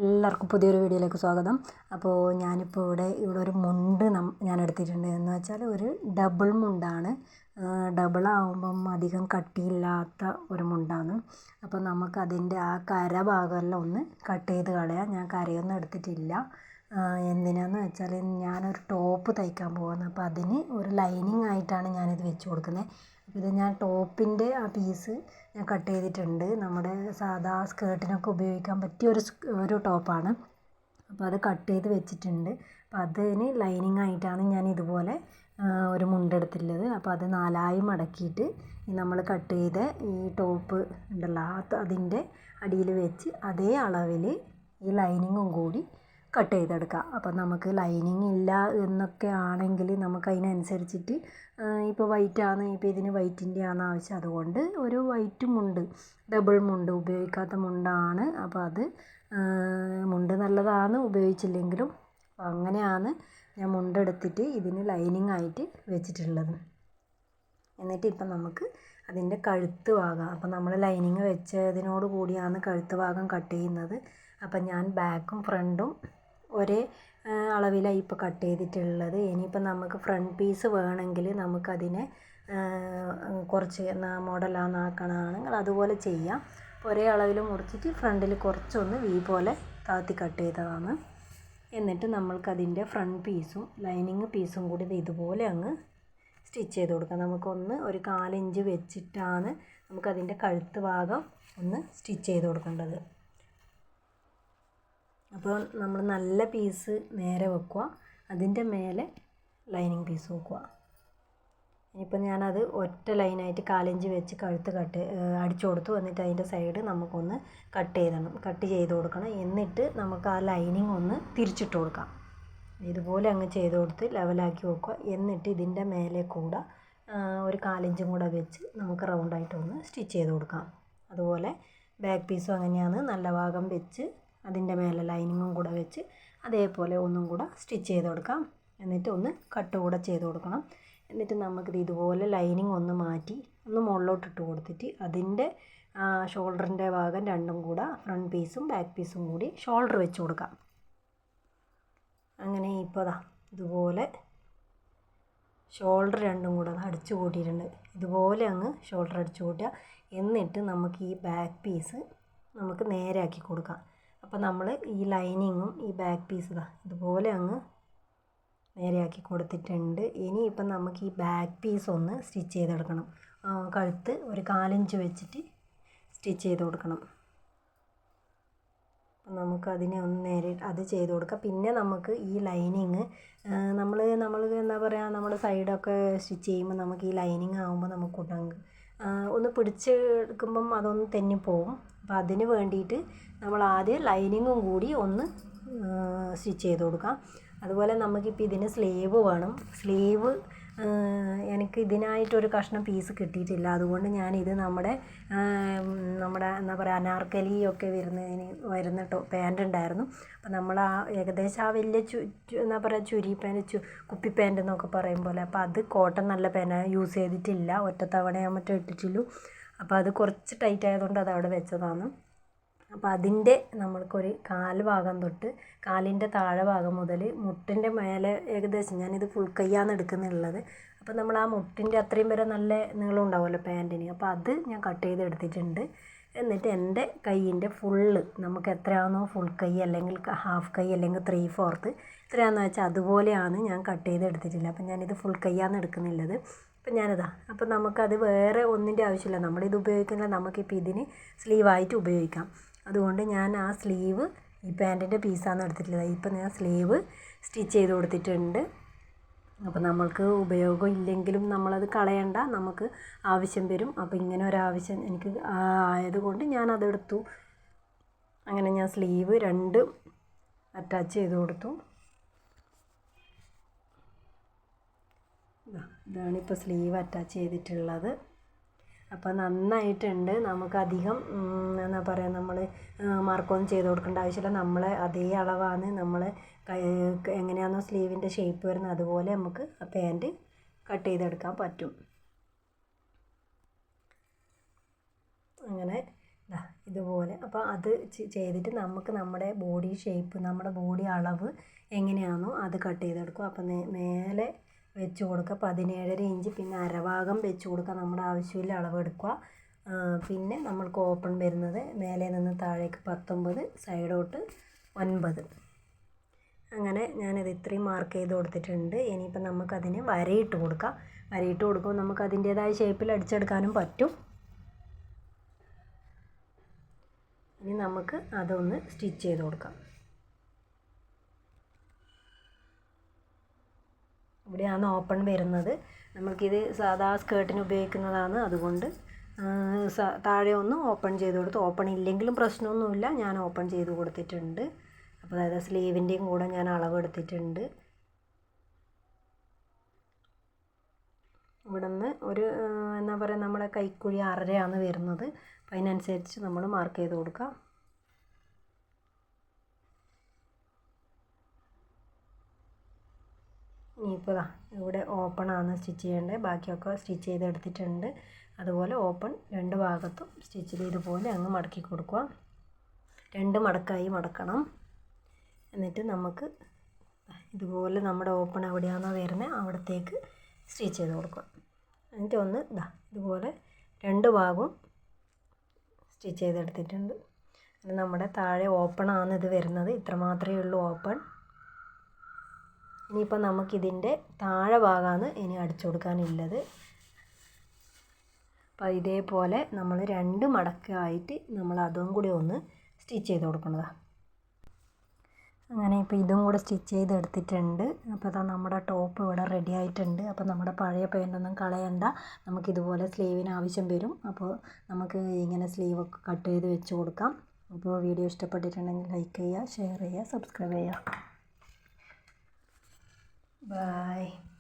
എല്ലാവർക്കും പുതിയൊരു വീഡിയോയിലേക്ക് സ്വാഗതം. അപ്പോൾ ഞാനിപ്പോൾ ഇവിടെ ഒരു മുണ്ട് ഞാൻ എടുത്തിട്ടുണ്ട്. എന്ന് വെച്ചാൽ ഒരു ഡബിൾ മുണ്ടാണ്. ഡബിളാവുമ്പം അധികം കട്ടിയില്ലാത്ത ഒരു മുണ്ടാണ്. അപ്പോൾ നമുക്കതിൻ്റെ ആ കര ഭാഗമെല്ലാം ഒന്ന് കട്ട് ചെയ്ത് കളയാം. ഞാൻ കരയൊന്നും എടുത്തിട്ടില്ല. എന്തിനാന്ന് വെച്ചാൽ ഞാനൊരു ടോപ്പ് തയ്ക്കാൻ പോകുന്നത്. അപ്പോൾ അതിന് ഒരു ലൈനിങ് ആയിട്ടാണ് ഞാനിത് വെച്ച് കൊടുക്കുന്നത്. അപ്പോൾ ഇത് ഞാൻ ടോപ്പിൻ്റെ ആ പീസ് ഞാൻ കട്ട് ചെയ്തിട്ടുണ്ട്. നമ്മുടെ സാധാ സ്കേർട്ടിനൊക്കെ ഉപയോഗിക്കാൻ പറ്റിയ ഒരു ടോപ്പാണ്. അപ്പോൾ അത് കട്ട് ചെയ്ത് വെച്ചിട്ടുണ്ട്. അപ്പോൾ അതിന് ലൈനിങ് ആയിട്ടാണ് ഞാൻ ഇതുപോലെ ഒരു മുണ്ടെടുത്തിട്ടുള്ളത്. അപ്പോൾ അത് നാലായി മടക്കിയിട്ട് നമ്മൾ കട്ട് ചെയ്ത ഈ ടോപ്പ് ഉണ്ടല്ലോ അതിൻ്റെ അടിയിൽ വെച്ച് അതേ അളവിൽ ഈ ലൈനിങ്ങും കൂടി കട്ട് ചെയ്തെടുക്കാം. അപ്പം നമുക്ക് ലൈനിങ് ഇല്ല എന്നൊക്കെ ആണെങ്കിൽ നമുക്ക് അതിനനുസരിച്ചിട്ട് ഇപ്പോൾ വൈറ്റാണ്, ഇപ്പോൾ ഇതിന് വൈറ്റിൻ്റെ ആണ് ആവശ്യം. അതുകൊണ്ട് ഒരു വൈറ്റ് മുണ്ട്, ഡബിൾ മുണ്ട്, ഉപയോഗിക്കാത്ത മുണ്ടാണ്. അപ്പോൾ അത് മുണ്ട് നല്ലതാണ് ഉപയോഗിച്ചില്ലെങ്കിലും. അപ്പോൾ അങ്ങനെയാണ് ഞാൻ മുണ്ടെടുത്തിട്ട് ഇതിന് ലൈനിങ് ആയിട്ട് വെച്ചിട്ടുള്ളത്. എന്നിട്ട് ഇപ്പം നമുക്ക് അതിൻ്റെ കഴുത്ത് ഭാഗം, അപ്പം നമ്മൾ ലൈനിങ് വെച്ചതിനോട് കൂടിയാണ് കഴുത്ത് ഭാഗം കട്ട് ചെയ്യുന്നത്. അപ്പം ഞാൻ ബാക്കും ഫ്രണ്ടും ഒരേ അളവിലാണ് ഇപ്പോൾ കട്ട് ചെയ്തിട്ടുള്ളത്. ഇനിയിപ്പം നമുക്ക് ഫ്രണ്ട് പീസ് വേണമെങ്കിൽ നമുക്കതിനെ കുറച്ച് മോഡലാക്കണമെങ്കിൽ അതുപോലെ ചെയ്യാം. ഒരേ അളവിൽ മുറിച്ചിട്ട് ഫ്രണ്ടിൽ കുറച്ചൊന്ന് വി പോലെ താത്തി കട്ട് ചെയ്തതാണ്. എന്നിട്ട് നമ്മൾക്കതിൻ്റെ ഫ്രണ്ട് പീസും ലൈനിങ് പീസും കൂടി ഇതുപോലെ അങ്ങ് സ്റ്റിച്ച് ചെയ്ത് കൊടുക്കാം. നമുക്കൊന്ന് ഒരു 1/4 ഇഞ്ച് വെച്ചിട്ടാണ് നമുക്കതിൻ്റെ കഴുത്ത് ഭാഗം ഒന്ന് സ്റ്റിച്ച് ചെയ്ത് കൊടുക്കേണ്ടത്. അപ്പോൾ നമ്മൾ നല്ല പീസ് നേരെ വെക്കുക, അതിൻ്റെ മേലെ ലൈനിങ് പീസ് വെക്കുക. ഇനിയിപ്പോൾ ഞാനത് ഒറ്റ ലൈനായിട്ട് 1/4 ഇഞ്ച് വെച്ച് കഴുത്ത് അടിച്ചു കൊടുത്തു. എന്നിട്ട് അതിൻ്റെ സൈഡ് നമുക്കൊന്ന് കട്ട് ചെയ്ത് കൊടുക്കണം. എന്നിട്ട് നമുക്ക് ആ ലൈനിങ് ഒന്ന് തിരിച്ചിട്ട് കൊടുക്കാം. ഇതുപോലെ അങ്ങ് ചെയ്ത് കൊടുത്ത് ലെവലാക്കി വെക്കുക. എന്നിട്ട് ഇതിൻ്റെ മേലെ കൂടെ ഒരു 1/4 ഇഞ്ചും കൂടെ വെച്ച് നമുക്ക് റൗണ്ടായിട്ടൊന്ന് സ്റ്റിച്ച് ചെയ്ത് കൊടുക്കാം. അതുപോലെ ബാക്ക് പീസും അങ്ങനെയാണ്, നല്ല ഭാഗം വെച്ച് അതിൻ്റെ മേലെ ലൈനിങ്ങും കൂടെ വെച്ച് അതേപോലെ ഒന്നും കൂടെ സ്റ്റിച്ച് ചെയ്ത് കൊടുക്കാം. എന്നിട്ട് ഒന്ന് കട്ട് കൂടെ ചെയ്ത് കൊടുക്കണം. എന്നിട്ട് നമുക്കിത് ഇതുപോലെ ലൈനിങ് ഒന്ന് മാറ്റി ഒന്ന് മുകളിലോട്ടിട്ട് കൊടുത്തിട്ട് അതിൻ്റെ ഷോൾഡറിൻ്റെ ഭാഗം രണ്ടും കൂടെ ഫ്രണ്ട് പീസും ബാക്ക് പീസും കൂടി ഷോൾഡർ വെച്ച് കൊടുക്കാം. അങ്ങനെ ഇപ്പോൾ ഇതുപോലെ ഷോൾഡർ രണ്ടും കൂടെ അടിച്ചു കൂട്ടിയിട്ടുണ്ട്. ഇതുപോലെ അങ്ങ് ഷോൾഡർ അടിച്ചു കൂട്ടുക. എന്നിട്ട് നമുക്ക് ഈ ബാക്ക് പീസ് നമുക്ക് നേരെയാക്കി കൊടുക്കാം. അപ്പോൾ നമ്മൾ ഈ ലൈനിങ്ങും ഈ ബാക്ക് പീസ് ഇതുപോലെ അങ്ങ് നേരെയാക്കി കൊടുത്തിട്ടുണ്ട്. ഇനിയിപ്പം നമുക്ക് ഈ ബാക്ക് പീസ് ഒന്ന് സ്റ്റിച്ച് ചെയ്തെടുക്കണം. കഴുത്ത് ഒരു 1/4 ഇഞ്ച് വെച്ചിട്ട് സ്റ്റിച്ച് ചെയ്ത് കൊടുക്കണം. അപ്പം നമുക്കതിനെ ഒന്ന് നേരെ അത് ചെയ്ത് കൊടുക്കാം. പിന്നെ നമുക്ക് ഈ ലൈനിങ് നമ്മൾ എന്താ പറയുക, നമ്മൾ സൈഡൊക്കെ സ്റ്റിച്ച് ചെയ്യുമ്പോൾ നമുക്ക് ഈ ലൈനിങ് ആകുമ്പോൾ നമുക്ക് ഒന്ന് പിടിച്ചെടുക്കുമ്പം അതൊന്ന് തെന്നിപ്പോവും. അപ്പോൾ അതിന് വേണ്ടിയിട്ട് നമ്മൾ ആദ്യം ലൈനിങ്ങും കൂടി ഒന്ന് സ്റ്റിച്ച് ചെയ്ത് കൊടുക്കാം. അതുപോലെ നമുക്കിപ്പോൾ ഇതിന് സ്ലീവ് വേണം. സ്ലീവ് എനിക്ക് ഇതിനായിട്ടൊരു കഷ്ണം പീസ് കിട്ടിയിട്ടില്ല. അതുകൊണ്ട് ഞാനിത് നമ്മുടെ എന്താ പറയുക അനാർക്കലിയൊക്കെ വരുന്ന പാൻറ് ഉണ്ടായിരുന്നു. അപ്പോൾ നമ്മൾ ഏകദേശം ആ വലിയ എന്താ പറയുക ചുരി പാൻറ്, കുപ്പി പാൻറ് എന്നൊക്കെ പറയും പോലെ. അപ്പോൾ അത് കോട്ടൺ നല്ല പാൻറ് യൂസ് ചെയ്തിട്ടില്ല, ഒറ്റത്തവണ ഞാൻ മറ്റോ ഇട്ടിട്ടുള്ളൂ. അപ്പോൾ അത് കുറച്ച് ടൈറ്റ് ആയതുകൊണ്ട് അത് അവിടെ വെച്ചതാണ്. അപ്പോൾ അതിൻ്റെ നമ്മൾക്കൊരു 1/4 ഭാഗം തൊട്ട് കാലിൻ്റെ താഴെ ഭാഗം മുതൽ മുട്ടിൻ്റെ മേലെ ഏകദേശം ഞാനിത് ഫുൾ കൈയാണ് എടുക്കുന്നുള്ളത്. അപ്പോൾ നമ്മൾ ആ മുട്ടിൻ്റെ അത്രയും വരെ നല്ല നീളം ഉണ്ടാവുമല്ലോ പാൻറ്റിന്. അപ്പോൾ അത് ഞാൻ കട്ട് ചെയ്ത് എടുത്തിട്ടുണ്ട്. എന്നിട്ട് എൻ്റെ കൈയിൻ്റെ ഫുള്ള് നമുക്ക് എത്രയാണോ ഫുൾ കൈ അല്ലെങ്കിൽ ഹാഫ് കൈ അല്ലെങ്കിൽ 3/4 എത്രയാണെന്ന് വെച്ചാൽ അതുപോലെയാണ് ഞാൻ കട്ട് ചെയ്ത് എടുത്തിട്ടില്ല. അപ്പോൾ ഞാനിത് ഫുൾ കൈയാണ് എടുക്കുന്നുള്ളത്. അപ്പം അപ്പോൾ നമുക്കത് വേറെ ഒന്നിൻ്റെ ആവശ്യമില്ല. നമ്മളിത് ഉപയോഗിക്കുന്നില്ല, നമുക്കിപ്പോൾ ഇതിന് സ്ലീവായിട്ട് ഉപയോഗിക്കാം. അതുകൊണ്ട് ഞാൻ ആ സ്ലീവ് ഈ പാൻറ്റിൻ്റെ പീസാണ് എടുത്തിട്ടുള്ളത്. ഇപ്പം ഞാൻ സ്ലീവ് സ്റ്റിച്ച് ചെയ്ത് കൊടുത്തിട്ടുണ്ട്. അപ്പോൾ നമ്മൾക്ക് ഉപയോഗം ഇല്ലെങ്കിലും നമ്മളത് കളയണ്ട, നമുക്ക് ആവശ്യം വരും. അപ്പോൾ ഇങ്ങനെ ഒരാവശ്യം എനിക്ക് ആയതുകൊണ്ട് ഞാനതെടുത്തു. അങ്ങനെ ഞാൻ സ്ലീവ് 2 അറ്റാച്ച് ചെയ്ത് കൊടുത്തു. ഇതാണിപ്പോൾ സ്ലീവ് അറ്റാച്ച് ചെയ്തിട്ടുള്ളത്. അപ്പോൾ നന്നായിട്ടുണ്ട്. നമുക്കധികം എന്താ പറയുക, നമ്മൾ മാർക്കൊന്നും ചെയ്ത് കൊടുക്കേണ്ട ആവശ്യമില്ല. നമ്മളെ അതേ അളവാണ് നമ്മൾ എങ്ങനെയാണോ സ്ലീവിൻ്റെ ഷേപ്പ് വരുന്നത് അതുപോലെ നമുക്ക് ആ പാൻറ്റ് കട്ട് ചെയ്തെടുക്കാൻ പറ്റും. അങ്ങനെ ഇതുപോലെ. അപ്പോൾ അത് ചെയ്തിട്ട് നമുക്ക് നമ്മുടെ ബോഡി ഷേപ്പ്, നമ്മുടെ ബോഡി അളവ് എങ്ങനെയാണോ അത് കട്ട് ചെയ്തെടുക്കുക. അപ്പോൾ മേലെ വെച്ച് കൊടുക്കുക 17.5 ഇഞ്ച്, പിന്നെ അരഭാഗം വെച്ച് കൊടുക്കുക, നമ്മുടെ ആവശ്യമുള്ള അളവ് എടുക്കുക. പിന്നെ നമ്മൾക്ക് ഓപ്പൺ വരുന്നത് മേലെ നിന്ന് താഴേക്ക് 19, സൈഡോട്ട് 9. അങ്ങനെ ഞാനത് ഇത്രയും മാർക്ക് ചെയ്ത് കൊടുത്തിട്ടുണ്ട്. ഇനിയിപ്പോൾ നമുക്കതിന് വരയിട്ട് കൊടുക്കാം. വരയിട്ട് കൊടുക്കുമ്പോൾ നമുക്ക് അതിൻ്റേതായ ഷേപ്പിൽ അടിച്ചെടുക്കാനും പറ്റും. ഇനി നമുക്ക് അതൊന്ന് സ്റ്റിച്ച് ചെയ്ത് കൊടുക്കാം. ഇവിടെയാണ് ഓപ്പൺ വരുന്നത്. നമ്മൾക്കിത് സാധാ സ്കേർട്ടിന് ഉപയോഗിക്കുന്നതാണ്. അതുകൊണ്ട് താഴെ ഒന്ന് ഓപ്പൺ ചെയ്ത് കൊടുത്തു. ഓപ്പൺ ഇല്ലെങ്കിലും പ്രശ്നമൊന്നുമില്ല, ഞാൻ ഓപ്പൺ ചെയ്ത് കൊടുത്തിട്ടുണ്ട്. അപ്പോൾ അതായത് സ്ലീവിൻ്റെയും കൂടെ ഞാൻ അളവ് എടുത്തിട്ടുണ്ട്. ഇവിടെ നിന്ന് ഒരു എന്താ പറയുക, നമ്മുടെ കൈക്കുഴി 6.5 വരുന്നത്. അപ്പോൾ അതിനനുസരിച്ച് നമ്മൾ മാർക്ക് ചെയ്ത് കൊടുക്കുക. ഇനിയിപ്പോൾ ഇവിടെ ഓപ്പണാണ് സ്റ്റിച്ച് ചെയ്യേണ്ടത്. ബാക്കിയൊക്കെ സ്റ്റിച്ച് ചെയ്തെടുത്തിട്ടുണ്ട്. അതുപോലെ ഓപ്പൺ 2 ഭാഗത്തും സ്റ്റിച്ച് ചെയ്ത് ഇതുപോലെ അങ്ങ് മടക്കി കൊടുക്കുക. 2 മടക്കായി മടക്കണം. എന്നിട്ട് നമുക്ക് ഇതുപോലെ നമ്മുടെ ഓപ്പൺ എവിടെയാണോ വരുന്നത് അവിടത്തേക്ക് സ്റ്റിച്ച് ചെയ്ത് കൊടുക്കുക. എന്നിട്ട് ഒന്ന് ഇതുപോലെ 2 ഭാഗവും സ്റ്റിച്ച് ചെയ്തെടുത്തിട്ടുണ്ട്. നമ്മുടെ താഴെ ഓപ്പണാണ് ഇത് വരുന്നത്. ഇത്ര മാത്രമേ ഉള്ളൂ ഓപ്പൺ. ഇനിയിപ്പോൾ നമുക്കിതിൻ്റെ താഴെ ഭാഗമാണ് ഇനി അടിച്ചു കൊടുക്കാനുള്ളത്. അപ്പോൾ ഇതേപോലെ നമ്മൾ 2 മടക്കായിട്ട് നമ്മൾ അതും കൂടി ഒന്ന് സ്റ്റിച്ച് ചെയ്ത് കൊടുക്കുന്നതാണ്. അങ്ങനെ ഇപ്പോൾ ഇതും കൂടെ സ്റ്റിച്ച് ചെയ്തെടുത്തിട്ടുണ്ട്. അപ്പോൾ അതാ നമ്മുടെ ടോപ്പ് ഇവിടെ റെഡി ആയിട്ടുണ്ട്. അപ്പോൾ നമ്മുടെ പഴയ പെയിൻ്റൊന്നും കളയണ്ട. നമുക്കിതുപോലെ സ്ലീവിന് ആവശ്യം വരും. അപ്പോൾ നമുക്ക് ഇങ്ങനെ സ്ലീവൊക്കെ കട്ട് ചെയ്ത് വെച്ച് കൊടുക്കാം. അപ്പോൾ വീഡിയോ ഇഷ്ടപ്പെട്ടിട്ടുണ്ടെങ്കിൽ ലൈക്ക് ചെയ്യുക, ഷെയർ ചെയ്യുക, സബ്സ്ക്രൈബ് ചെയ്യുക. Bye.